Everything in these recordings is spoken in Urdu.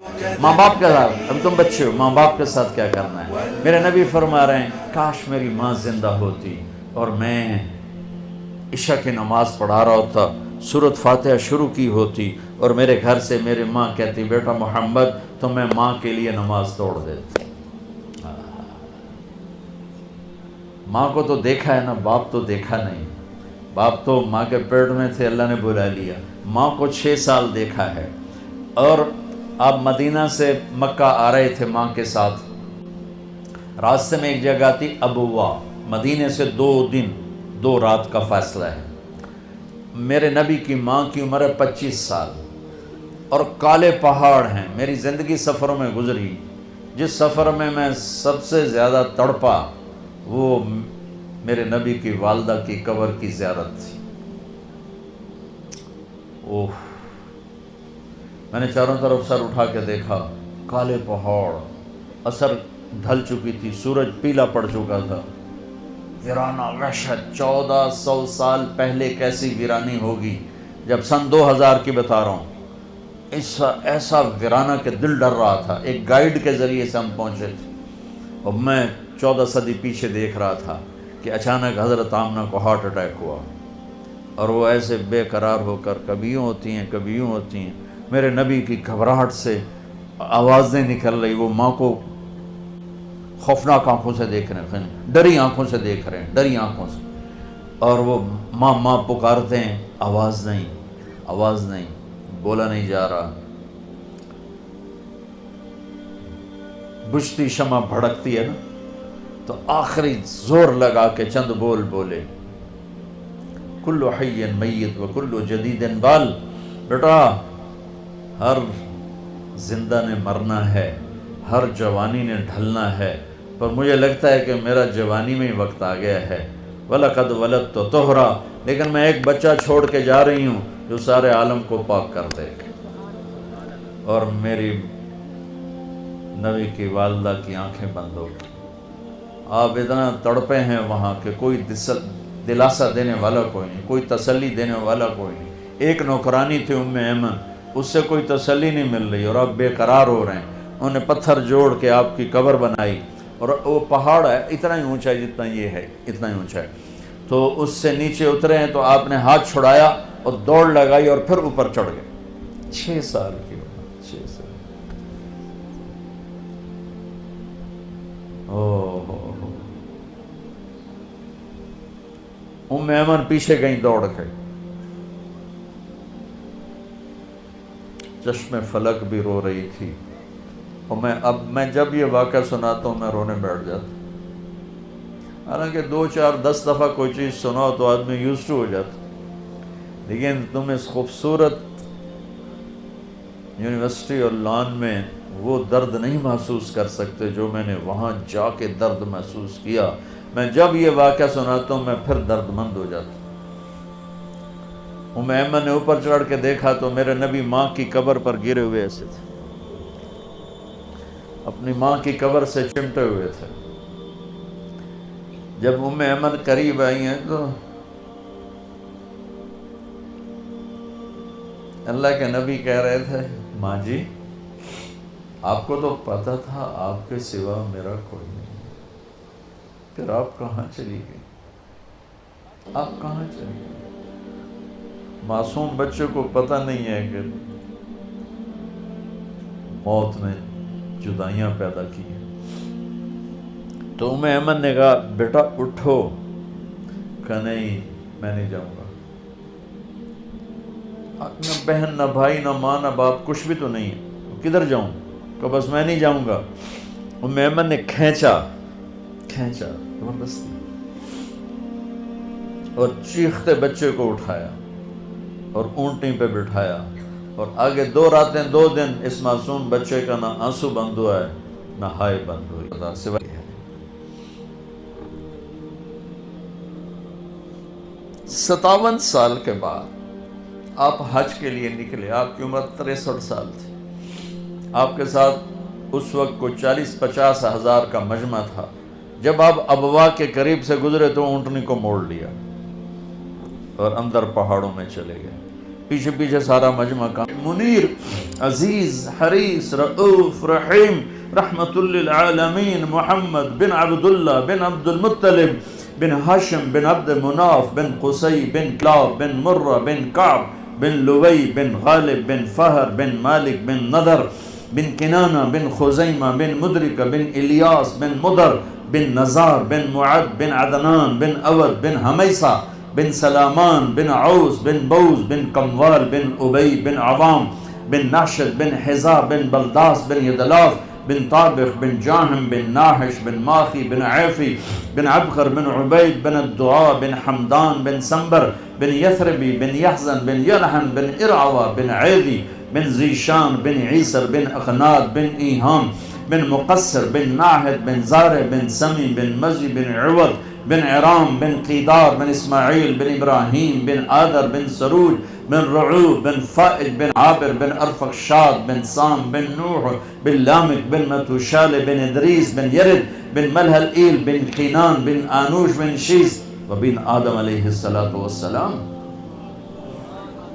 ماں باپ کے ساتھ، اب تم بچے ہو، ماں باپ کے ساتھ کیا کرنا ہے؟ میرے نبی فرما رہے ہیں کاش میری ماں زندہ ہوتی اور میں عشاء کی نماز پڑھا رہا ہوتا، سورۃ فاتحہ شروع کی ہوتی اور میرے گھر سے میری ماں کہتی بیٹا محمد، تو میں ماں کے لیے نماز توڑ دیتی۔ ماں کو تو دیکھا ہے نا، باپ تو دیکھا نہیں۔ باپ تو ماں کے پیٹ میں تھے، اللہ نے بلا لیا۔ ماں کو 6 سال دیکھا ہے، اور آپ مدینہ سے مکہ آ رہے تھے ماں کے ساتھ، راستے میں ایک جگہ تھی ابوا، مدینہ سے 2 دن 2 رات کا فاصلہ ہے۔ میرے نبی کی ماں کی عمر ہے 25 سال، اور کالے پہاڑ ہیں۔ میری زندگی سفروں میں گزری، جس سفر میں میں سب سے زیادہ تڑپا وہ میرے نبی کی والدہ کی قبر کی زیارت تھی۔ اوہ، میں نے چاروں طرف سر اٹھا کے دیکھا، کالے پہاڑ، عصر ڈھل چکی تھی، سورج پیلا پڑ چکا تھا، ویرانہ وحشت۔ 1400 سال پہلے کیسی ویرانی ہوگی، جب سن 2000 کی بتا رہا ہوں، ایسا ویرانہ کہ دل ڈر رہا تھا۔ ایک گائیڈ کے ذریعے سے ہم پہنچے تھے، اور میں 14 صدی پیچھے دیکھ رہا تھا کہ اچانک حضرت آمنہ کو ہارٹ اٹیک ہوا، اور وہ ایسے بے قرار ہو کر کبھی یوں ہوتی ہیں کبھی یوں ہوتی ہیں۔ میرے نبی کی گھبراہٹ سے آوازیں نکل رہی، وہ ماں کو خوفناک آنکھوں سے دیکھ رہے ہیں، ڈری آنکھوں سے دیکھ رہے ہیں، ڈری آنکھوں سے، اور وہ ماں ماں پکارتے ہیں، آواز نہیں، آواز نہیں، بولا نہیں جا رہا۔ بجھتی شمع بھڑکتی ہے نا، تو آخری زور لگا کے چند بول بولے، کل حی میت و کل جدید بال، بیٹا ہر زندہ نے مرنا ہے، ہر جوانی نے ڈھلنا ہے، پر مجھے لگتا ہے کہ میرا جوانی میں ہی وقت آ گیا ہے۔ وَلَقَدْ وَلَدْتُ طُہْرًا، لیکن میں ایک بچہ چھوڑ کے جا رہی ہوں جو سارے عالم کو پاک کر دے گا۔ اور میری نبی کی والدہ کی آنکھیں بند ہو گئی۔ آپ اتنا تڑپے ہیں وہاں کہ کوئی دلاسا دینے والا کوئی نہیں، کوئی تسلی دینے والا کوئی نہیں۔ ایک نوکرانی تھی ام ایمن، اس سے کوئی تسلی نہیں مل رہی، اور آپ بے قرار ہو رہے ہیں۔ انہوں نے پتھر جوڑ کے آپ کی قبر بنائی، اور وہ پہاڑ ہے اتنا ہی اونچا ہے جتنا یہ ہے، اتنا ہی اونچا ہے، تو اس سے نیچے اترے ہیں، تو آپ نے ہاتھ چھڑایا اور دوڑ لگائی اور پھر اوپر چڑھ گئے۔ 6 سال کی عمر، 6 سال۔ ام ایمن پیچھے گئیں دوڑ کے، چشم فلک بھی رو رہی تھی، اور میں جب یہ واقعہ سناتا ہوں میں رونے بیٹھ جاتا ہوں۔ حالانکہ 2 4 10 دفعہ کوئی چیز سناؤ تو آدمی یوزڈ ہو جاتا، لیکن تم اس خوبصورت یونیورسٹی اور لان میں وہ درد نہیں محسوس کر سکتے جو میں نے وہاں جا کے درد محسوس کیا۔ میں جب یہ واقعہ سناتا ہوں میں پھر درد مند ہو جاتا ہوں۔ ام ایمن نے اوپر چڑھ کے دیکھا تو میرے نبی ماں کی قبر پر گرے ہوئے ایسے تھے، اپنی ماں کی قبر سے چمٹے ہوئے تھے۔ جب ام ایمن قریب آئی ہیں تو اللہ کے نبی کہہ رہے تھے، ماں جی آپ کو تو پتہ تھا آپ کے سوا میرا کوئی نہیں، پھر آپ کہاں چلی گئی؟ آپ کہاں چلی گئی؟ معصوم بچے کو پتہ نہیں ہے کہ موت نے جدائیاں پیدا کی ہیں۔ تو ام ایمن نے کہا بیٹا اٹھو، کہ نہیں میں نہیں جاؤں گا۔ نہ بہن نہ بھائی نہ ماں نہ باپ کچھ بھی تو نہیں ہے، کدھر جاؤں؟ کہ بس میں نہیں جاؤں گا۔ ام ایمن نے کھینچا زبردستی، اور چیختے بچے کو اٹھایا اور اونٹنی پہ بٹھایا، اور آگے 2 راتیں 2 دن اس معصوم بچے کا نہ آنسو بند ہوا ہے نہ ہائے بند ہوئی۔ سوائے 57 سال کے بعد آپ حج کے لیے نکلے، آپ کی عمر 63 سال تھی، آپ کے ساتھ اس وقت کو 40-50 ہزار کا مجمع تھا۔ جب آپ ابوا کے قریب سے گزرے تو اونٹنی کو موڑ لیا اور اندر پہاڑوں میں چلے گئے۔ پیچھے پیچھے سارا مجمع کا منیر عزیز حریص رؤوف رحیم رحمت للعالمین محمد بن عبداللہ بن عبد المطلب بن ہاشم بن عبد مناف بن قصی بن کلاب بن مرہ بن کعب بن لوی بن غالب بن فہر بن مالک بن نضر بن کنانہ بن خزیمہ بن مدرکہ بن الیاس بن مدر بن نزار بن معد بن عدنان بن اود بن حمیسہ بن سلامان بن عوس بن بوز بن کموال بن ابی بن عوام بن ناشد بن حزا بن بلداس بن یدلاف بن طابخ بن جاہم بن ناحش بن ماخی بن عیفی بن عبقر بن عبید بن الدعاء بن حمدان بن سنبر بن یثربی بن یحزن بن یلحن بن ارعوہ بن عیدی بن زیشان بن عیسر بن اخناد بن ایہام بن مقصر بن ناحد بن زارع بن سمی بن مزی بن عوض بن عرام بن قیدار بن اسماعیل بن ابراہیم بن آدر بن سروج بن رعوب بن فائد بن عابر بن ارفقشاد بن سام بن نوح بن لامک بن متوشال بن ادریس بن یرد بن ملحل بن قینان بن آنوش بن شیس و بن آدم علیہ السلام.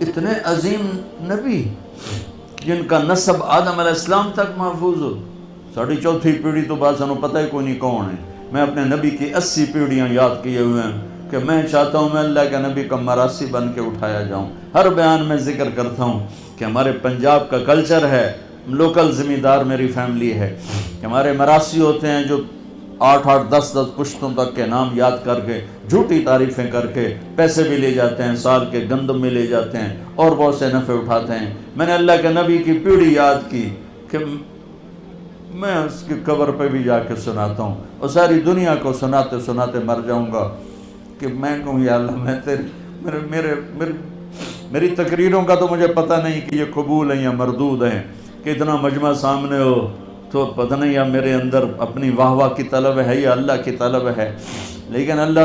اتنے عظیم نبی جن کا نسب آدم علیہ السلام تک محفوظ ہو. ساڑھی چوتھی پیڑھی تو بات سنو پتہ ہی کوئی نہیں کون ہے. میں اپنے نبی کی 80 پیڑھیاں یاد کیے ہوئے ہیں کہ میں چاہتا ہوں میں اللہ کے نبی کا مراسی بن کے اٹھایا جاؤں. ہر بیان میں ذکر کرتا ہوں کہ ہمارے پنجاب کا کلچر ہے, لوکل زمیندار میری فیملی ہے, کہ ہمارے مراسی ہوتے ہیں جو 8-8 10-10 پشتوں تک کے نام یاد کر کے جھوٹی تعریفیں کر کے پیسے بھی لے جاتے ہیں, سال کے گندم میں لے جاتے ہیں اور بہت سے نفع اٹھاتے ہیں. میں نے اللہ کے نبی کی پیڑھی یاد کی کہ میں اس کی قبر پہ بھی جا کے سناتا ہوں اور ساری دنیا کو سناتے سناتے مر جاؤں گا کہ میں کہوں یا اللہ میں میری تقریروں کا تو مجھے پتہ نہیں کہ یہ قبول ہیں یا مردود ہیں, کہ اتنا مجمع سامنے ہو تو پتہ نہیں یا میرے اندر اپنی واہ واہ کی طلب ہے یا اللہ کی طلب ہے. لیکن اللہ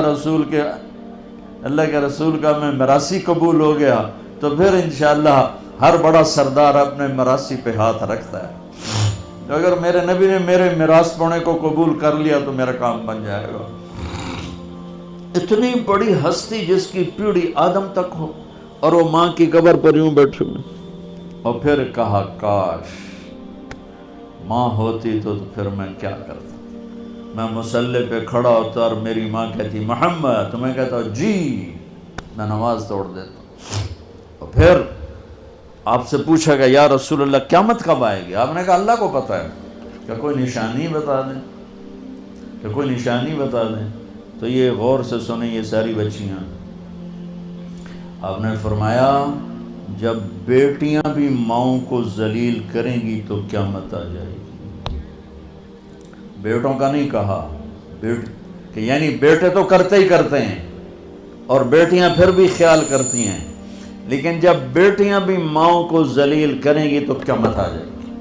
کے رسول کا میں مراسی قبول ہو گیا تو پھر انشاءاللہ ہر بڑا سردار اپنے مراسی پہ ہاتھ رکھتا ہے. تو اگر میرے نبی نے میرے میراث پونے کو قبول کر لیا تو میرا کام بن جائے گا. اتنی بڑی ہستی جس کی پیڑھی آدم تک ہو اور وہ ماں کی قبر پر یوں بیٹھے ہوئے. اور پھر کہا کاش ماں ہوتی تو پھر میں کیا کرتا. میں مصلی پہ کھڑا ہوتا اور میری ماں کہتی محمد, تو میں کہتا جی, میں نماز توڑ دیتا. اور پھر آپ سے پوچھا گیا یا رسول اللہ قیامت کب آئے گی؟ آپ نے کہا اللہ کو پتہ ہے. کہ کوئی نشانی بتا دیں, کہ کوئی نشانی بتا دیں. تو یہ غور سے سنیں یہ ساری بچیاں. آپ نے فرمایا جب بیٹیاں بھی ماؤں کو ذلیل کریں گی تو قیامت آ جائے گی. بیٹوں کا نہیں کہا, کہ یعنی بیٹے تو کرتے ہی کرتے ہیں اور بیٹیاں پھر بھی خیال کرتی ہیں, لیکن جب بیٹیاں بھی ماؤں کو ذلیل کریں گی تو قیامت آ جائے گی.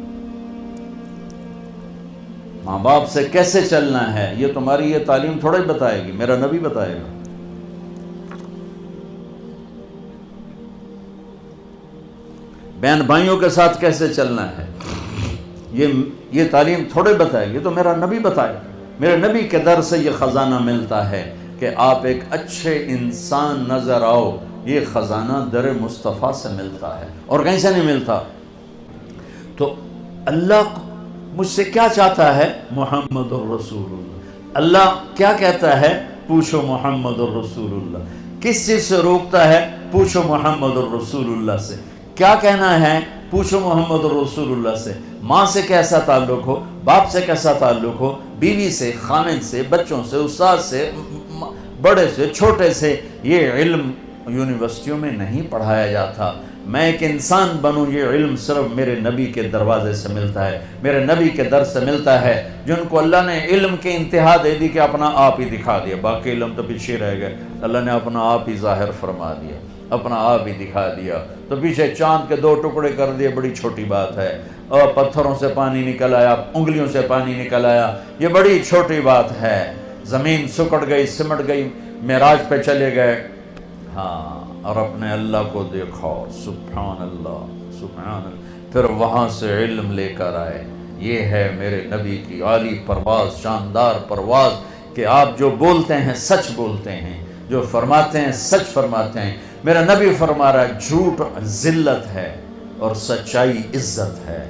ماں باپ سے کیسے چلنا ہے یہ تمہاری یہ تعلیم تھوڑا ہی بتائے گی, میرا نبی بتائے گا. بہن بھائیوں کے ساتھ کیسے چلنا ہے یہ تعلیم تھوڑے بتائے گی, تو میرا نبی بتائے گا. میرے نبی کے در سے یہ خزانہ ملتا ہے کہ آپ ایک اچھے انسان نظر آؤ. یہ خزانہ در مصطفیٰ سے ملتا ہے اور کہیں سے نہیں ملتا. تو اللہ مجھ سے کیا چاہتا ہے؟ محمد الرسول اللہ. اللہ کیا کہتا ہے؟ پوچھو محمد الرسول اللہ. کس چیز سے روکتا ہے؟ پوچھو محمد الرسول اللہ سے. کیا کہنا ہے؟ پوچھو محمد الرسول اللہ سے. ماں سے کیسا تعلق ہو, باپ سے کیسا تعلق ہو, بیوی سے, خاوند سے, بچوں سے, استاد سے, بڑے سے, چھوٹے سے. یہ علم یونیورسٹیوں میں نہیں پڑھایا جاتا. میں ایک انسان بنوں یہ علم صرف میرے نبی کے دروازے سے ملتا ہے, میرے نبی کے در سے ملتا ہے, جن کو اللہ نے علم کی انتہا دے دی کہ اپنا آپ ہی دکھا دیا. باقی علم تو پیچھے رہ گئے, اللہ نے اپنا آپ ہی ظاہر فرما دیا, اپنا آپ ہی دکھا دیا. تو پیچھے چاند کے 2 ٹکڑے کر دیے, بڑی چھوٹی بات ہے. اور پتھروں سے پانی نکل آیا, انگلیوں سے پانی نکل آیا, یہ بڑی چھوٹی بات ہے. زمین سکڑ گئی, سمٹ گئی, معراج پہ چلے گئے. ہاں, اور اپنے اللہ کو دیکھا, سبحان اللہ سبحان اللہ. پھر وہاں سے علم لے کر آئے. یہ ہے میرے نبی کی عالی پرواز, شاندار پرواز, کہ آپ جو بولتے ہیں سچ بولتے ہیں, جو فرماتے ہیں سچ فرماتے ہیں. میرا نبی فرما رہا ہے جھوٹ ذلت ہے اور سچائی عزت ہے.